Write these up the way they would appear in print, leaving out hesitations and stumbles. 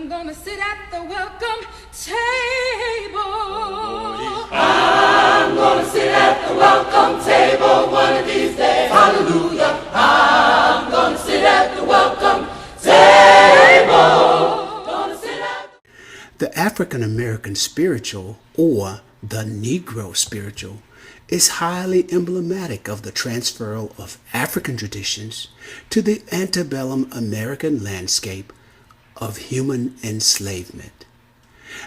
I'm gonna sit at the welcome table. I'm gonna sit at the welcome table one of these days. Hallelujah. I'm gonna sit at the welcome table. Gonna sit at The African American Spiritual, or the Negro Spiritual, is highly emblematic of the transfer of African traditions to the antebellum American landscape of human enslavement.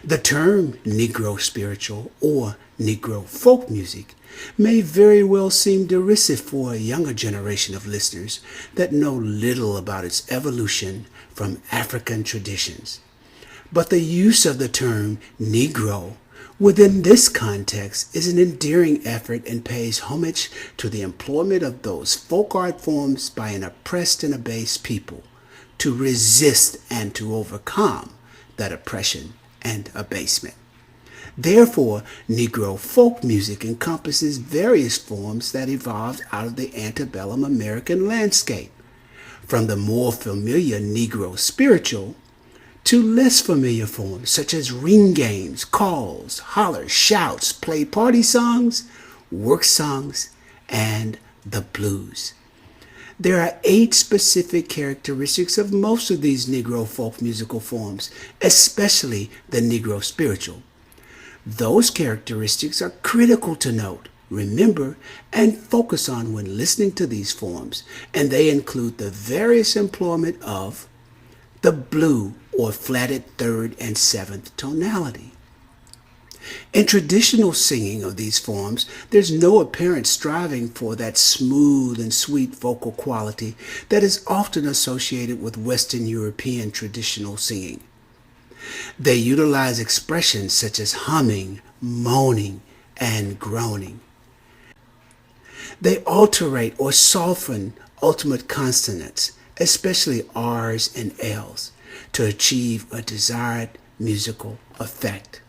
The term Negro Spiritual or Negro Folk music may very well seem derisive for a younger generation of listeners that know little about its evolution from African traditions. But the use of the term Negro within this context is an endearing effort and pays homage to the employment of those folk art forms by an oppressed and abased people to resist and to overcome that oppression and abasement. Therefore, Negro folk music encompasses various forms that evolved out of the antebellum American landscape, from the more familiar Negro Spiritual to less familiar forms such as ring games, calls, hollers, shouts, play party songs, work songs, and the blues. There are 8 specific characteristics of most of these Negro folk musical forms, especially the Negro Spiritual. Those characteristics are critical to note, remember, and focus on when listening to these forms, and they include the various employment of the blue or flatted 3rd and 7th tonality. In traditional singing of these forms, there's no apparent striving for that smooth and sweet vocal quality that is often associated with Western European traditional singing. They utilize expressions such as humming, moaning, and groaning. They alterate or soften ultimate consonants, especially R's and L's, to achieve a desired musical effect.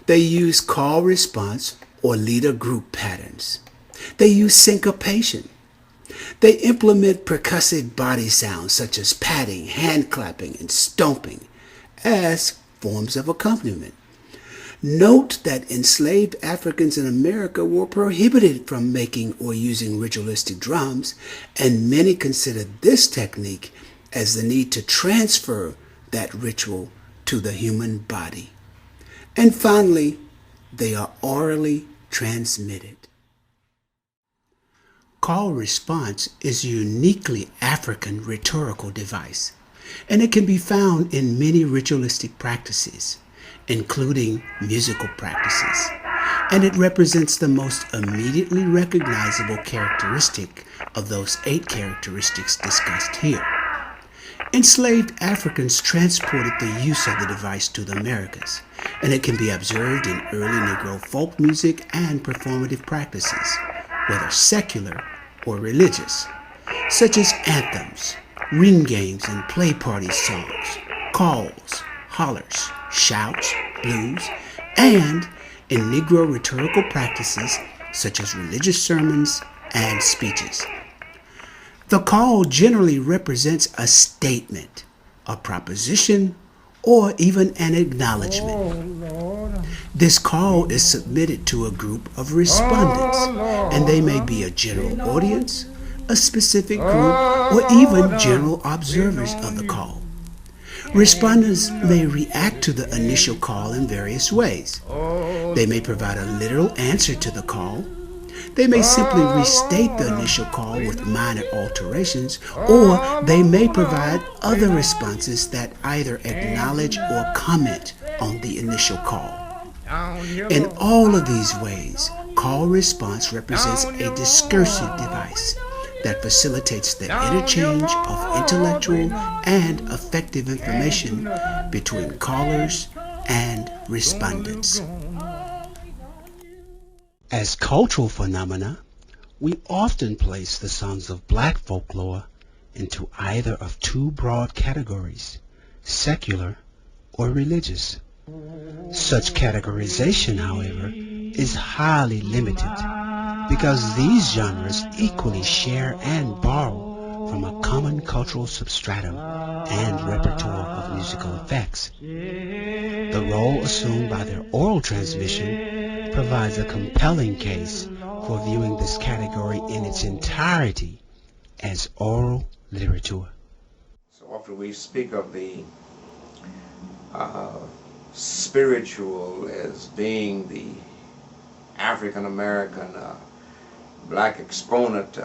They use call response or leader group patterns. They use syncopation. They implement percussive body sounds such as patting, hand clapping, and stomping as forms of accompaniment. Note that enslaved Africans in America were prohibited from making or using ritualistic drums, and many considered this technique as the need to transfer that ritual to the human body. And finally, they are orally transmitted. Call response is a uniquely African rhetorical device, and it can be found in many ritualistic practices, including musical practices, and it represents the most immediately recognizable characteristic of those 8 characteristics discussed here. Enslaved Africans transported the use of the device to the Americas, and it can be observed in early Negro folk music and performative practices, whether secular or religious, such as anthems, ring games and play party songs, calls, hollers, shouts, blues, and in Negro rhetorical practices such as religious sermons and speeches. The call generally represents a statement, a proposition, or even an acknowledgement. This call is submitted to a group of respondents, and they may be a general audience, a specific group, or even general observers of the call. Respondents may react to the initial call in various ways. They may provide a literal answer to the call. They may simply restate the initial call with minor alterations, or they may provide other responses that either acknowledge or comment on the initial call. In all of these ways, call response represents a discursive device that facilitates the interchange of intellectual and affective information between callers and respondents. As cultural phenomena, we often place the songs of black folklore into either of 2 broad categories, secular or religious. Such categorization, however, is highly limited because these genres equally share and borrow from a common cultural substratum and repertoire of musical effects. The role assumed by their oral transmission provides a compelling case for viewing this category in its entirety as oral literature. So often we speak of the spiritual as being the African American black exponent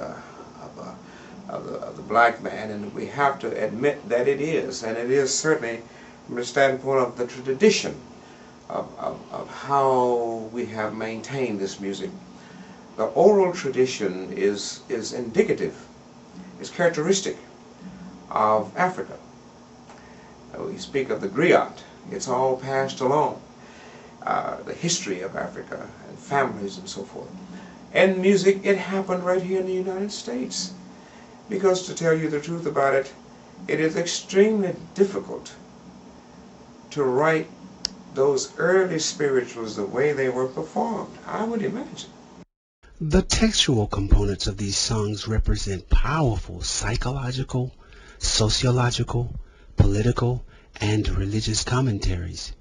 of the black man, and we have to admit that it is, and it is certainly from the standpoint of the tradition of how we have maintained this music. The oral tradition is indicative, is characteristic of Africa. We speak of the griot, it's all passed along, the history of Africa and families and so forth. And music, it happened right here in the United States. Because to tell you the truth about it, it is extremely difficult to write those early spirituals the way they were performed, I would imagine. The textual components of these songs represent powerful psychological, sociological, political, and religious commentaries,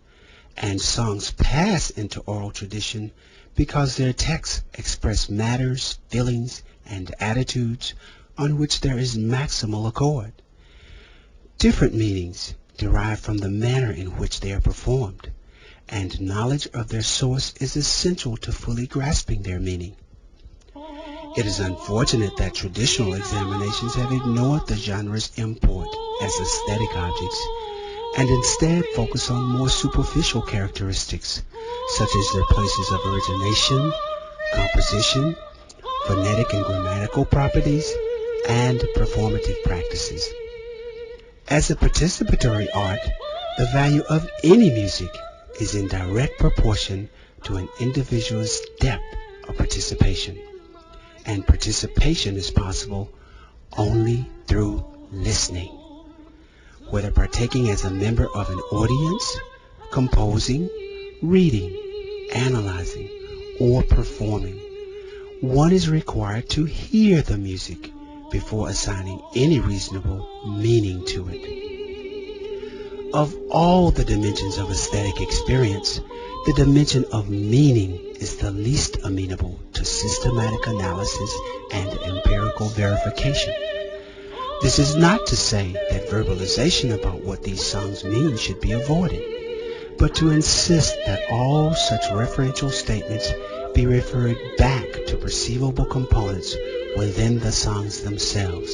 and songs pass into oral tradition because their texts express matters, feelings, and attitudes on which there is maximal accord. Different meanings derive from the manner in which they are performed, and knowledge of their source is essential to fully grasping their meaning. It is unfortunate that traditional examinations have ignored the genre's import as aesthetic objects and instead focus on more superficial characteristics, such as their places of origination, composition, phonetic and grammatical properties, and performative practices. As a participatory art, the value of any music is in direct proportion to an individual's depth of participation. And participation is possible only through listening. Whether partaking as a member of an audience, composing, reading, analyzing, or performing, one is required to hear the music before assigning any reasonable meaning to it. Of all the dimensions of aesthetic experience, the dimension of meaning is the least amenable to systematic analysis and empirical verification. This is not to say that verbalization about what these songs mean should be avoided, but to insist that all such referential statements be referred back to perceivable components within the songs themselves.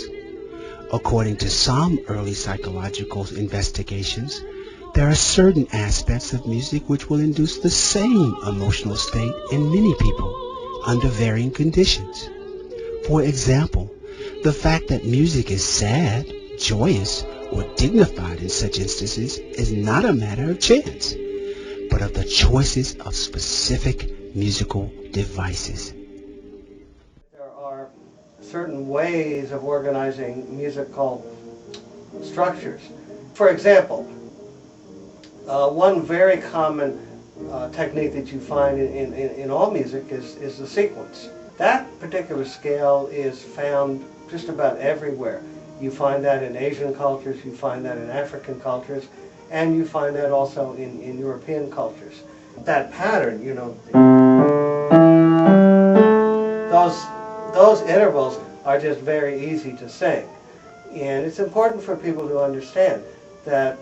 According to some early psychological investigations, there are certain aspects of music which will induce the same emotional state in many people under varying conditions. For example, the fact that music is sad, joyous, or dignified in such instances is not a matter of chance, but of the choices of specific musical devices. There are certain ways of organizing musical structures. For example, one very common technique that you find in all music is the sequence. That particular scale is found just about everywhere. You find that in Asian cultures, you find that in African cultures, and you find that also in European cultures. That pattern, you know, those intervals are just very easy to sing. And it's important for people to understand that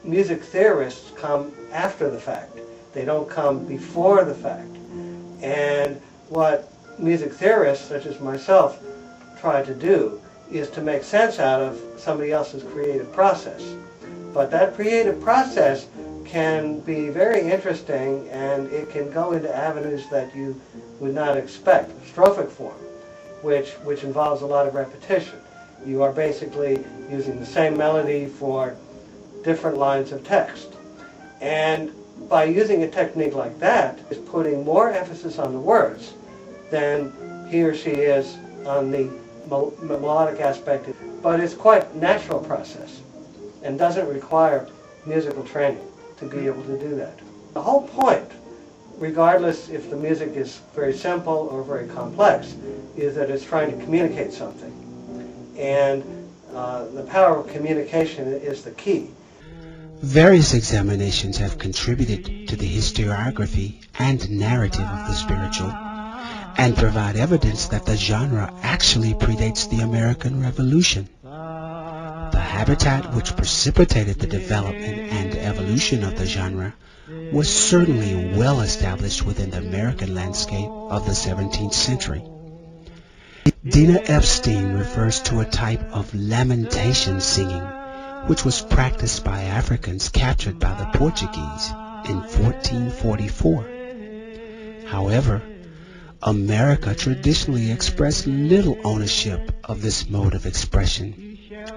music theorists come after the fact. They don't come before the fact. And what music theorists, such as myself, try to do is to make sense out of somebody else's creative process. But that creative process can be very interesting, and it can go into avenues that you would not expect. Strophic form, which involves a lot of repetition. You are basically using the same melody for different lines of text. And by using a technique like that, is putting more emphasis on the words than he or she is on the melodic aspect. But it's quite a natural process and doesn't require musical training to be able to do that. The whole point, regardless if the music is very simple or very complex, is that it's trying to communicate something. And The power of communication is the key. Various examinations have contributed to the historiography and narrative of the spiritual, and provide evidence that the genre actually predates the American Revolution. The habitat which precipitated the development and evolution of the genre was certainly well established within the American landscape of the 17th century. Dina Epstein refers to a type of lamentation singing which was practiced by Africans captured by the Portuguese in 1444. However, America traditionally expressed little ownership of this mode of expression,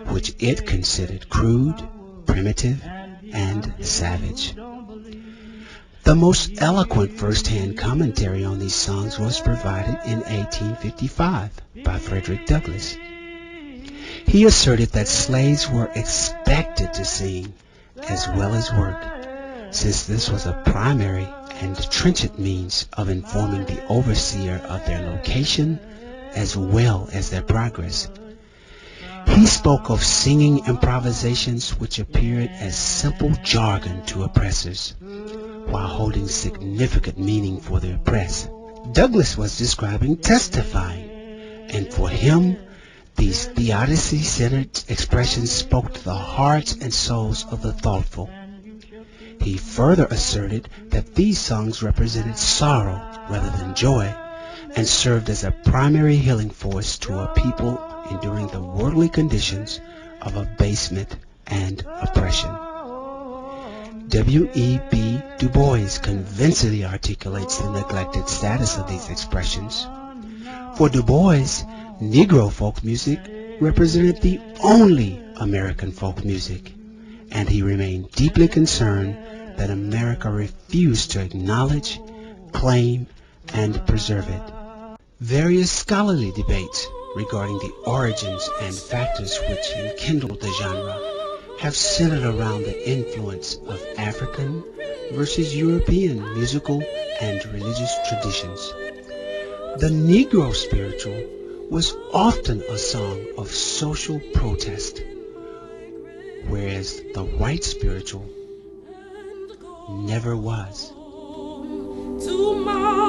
which it considered crude, primitive, and savage. The most eloquent first-hand commentary on these songs was provided in 1855 by Frederick Douglass. He asserted that slaves were expected to sing as well as work, since this was a primary and trenchant means of informing the overseer of their location as well as their progress. He spoke of singing improvisations which appeared as simple jargon to oppressors, while holding significant meaning for the oppressed. Douglass was describing testifying, and for him, these theodicy-centered expressions spoke to the hearts and souls of the thoughtful. He further asserted that these songs represented sorrow rather than joy, and served as a primary healing force to a people enduring the worldly conditions of abasement and oppression. W.E.B. Du Bois convincingly articulates the neglected status of these expressions. For Du Bois, Negro folk music represented the only American folk music, and he remained deeply concerned that America refused to acknowledge, claim, and preserve it. Various scholarly debates regarding the origins and factors which enkindled the genre have centered around the influence of African versus European musical and religious traditions. The Negro Spiritual was often a song of social protest, whereas the white spiritual never was. Tomorrow.